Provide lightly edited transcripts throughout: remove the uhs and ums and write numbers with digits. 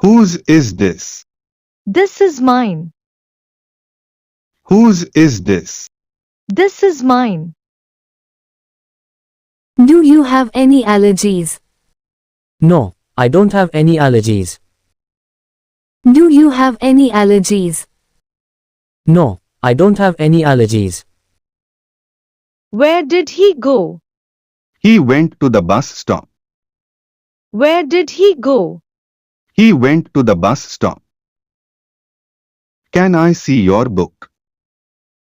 Whose is this? This is mine. Whose is this? This is mine. Do you have any allergies? No, I don't have any allergies. Do you have any allergies? No, I don't have any allergies. Where did he go? He went to the bus stop. Where did he go? He went to the bus stop. Can I see your book?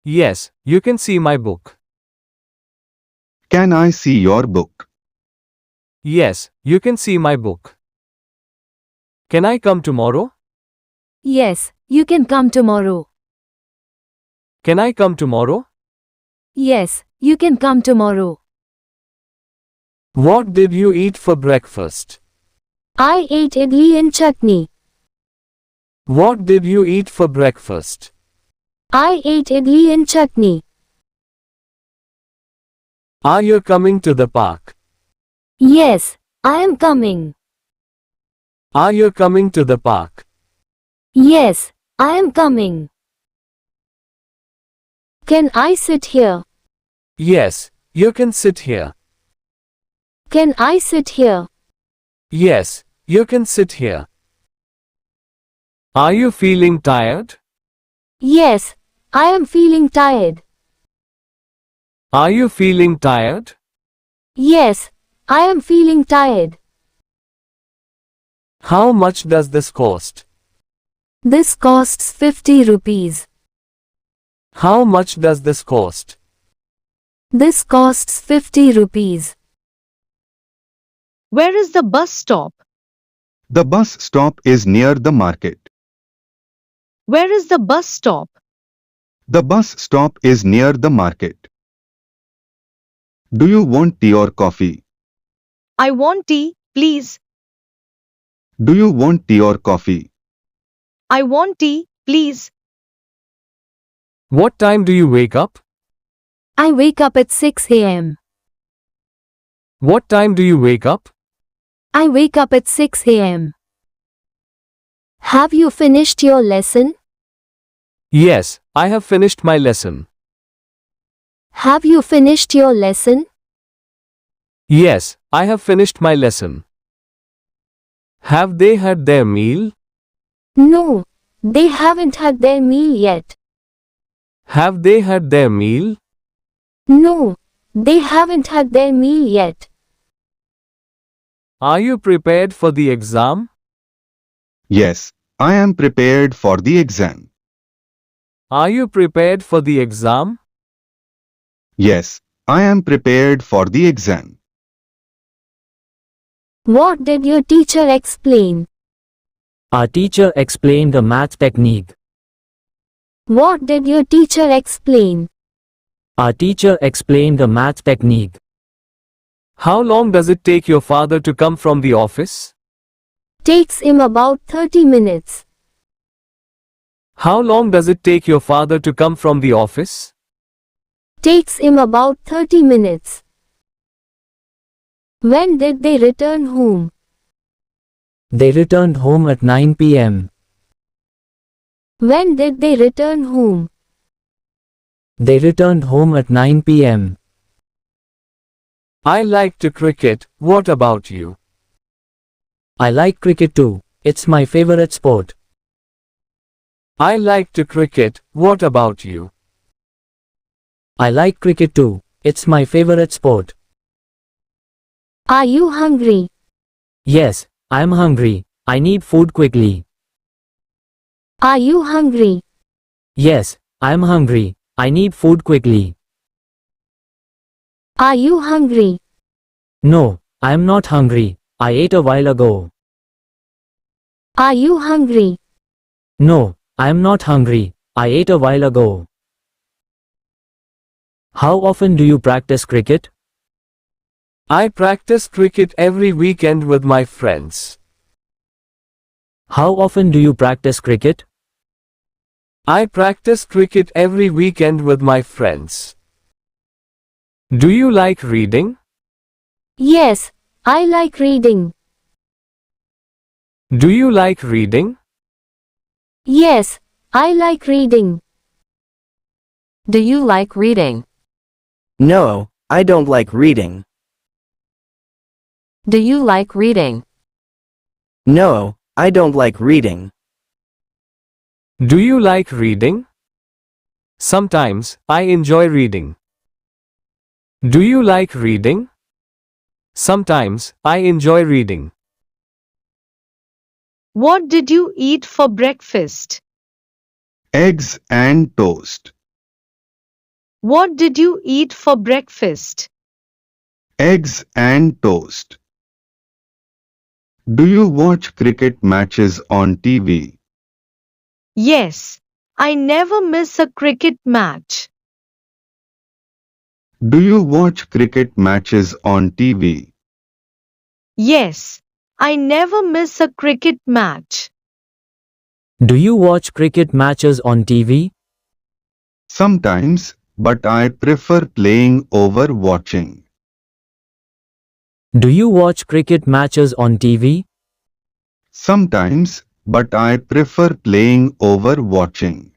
Yes, you can see my book. Can I see your book? Yes, you can see my book. Can I come tomorrow? Yes, you can come tomorrow. Can I come tomorrow? Yes, you can come tomorrow. What did you eat for breakfast? I ate idli and chutney. What did you eat for breakfast? I ate idli and chutney. Are you coming to the park? Yes, I am coming. Are you coming to the park? Yes, I am coming. Can I sit here? Yes, you can sit here. Can I sit here? Yes, you can sit here. Are you feeling tired? Yes, I am feeling tired. Are you feeling tired? Yes, I am feeling tired. How much does this cost? This costs 50 rupees. How much does this cost? This costs 50 rupees. Where is the bus stop? The bus stop is near the market. Where is the bus stop? The bus stop is near the market. Do you want tea or coffee? I want tea, please. Do you want tea or coffee? I want tea, please. What time do you wake up? I wake up at 6 a.m. What time do you wake up? I wake up at 6 a.m. Have you finished your lesson? Yes, I have finished my lesson. Have you finished your lesson? Yes, I have finished my lesson. Have they had their meal? No, they haven't had their meal yet. Have they had their meal? No, they haven't had their meal yet. Are you prepared for the exam? Yes, I am prepared for the exam. Are you prepared for the exam? Yes, I am prepared for the exam. What did your teacher explain? Our teacher explained the math technique. What did your teacher explain? Our teacher explained the math technique. How long does it take your father to come from the office? Takes him about 30 minutes. How long does it take your father to come from the office? Takes him about 30 minutes. When did they return home? They returned home at 9 p.m. When did they return home? They returned home at 9 p.m. I like to cricket, what about you? I like cricket too. It's my favorite sport. I like to cricket, what about you? I like cricket too. It's my favorite sport. Are you hungry? Yes, I'm hungry. I need food quickly. Are you hungry? Yes, I'm hungry. I need food quickly. Are you hungry? No, I'm not hungry. I ate a while ago. Are you hungry? No, I'm not hungry. I ate a while ago. How often do you practice cricket? I practice cricket every weekend with my friends. How often do you practice cricket? I practice cricket every weekend with my friends. Do you like reading? Yes, I like reading. Do you like reading? Yes, I like reading. Do you like reading? No, I don't like reading. Do you like reading? No, I don't like reading. Do you like reading? Sometimes, I enjoy reading. Do you like reading? Sometimes, I enjoy reading. What did you eat for breakfast? Eggs and toast. What did you eat for breakfast? Eggs and toast. Do you watch cricket matches on TV? Yes, I never miss a cricket match. Do you watch cricket matches on TV? Yes, I never miss a cricket match. Do you watch cricket matches on TV? Sometimes, but I prefer playing over watching. Do you watch cricket matches on TV? Sometimes, but I prefer playing over watching.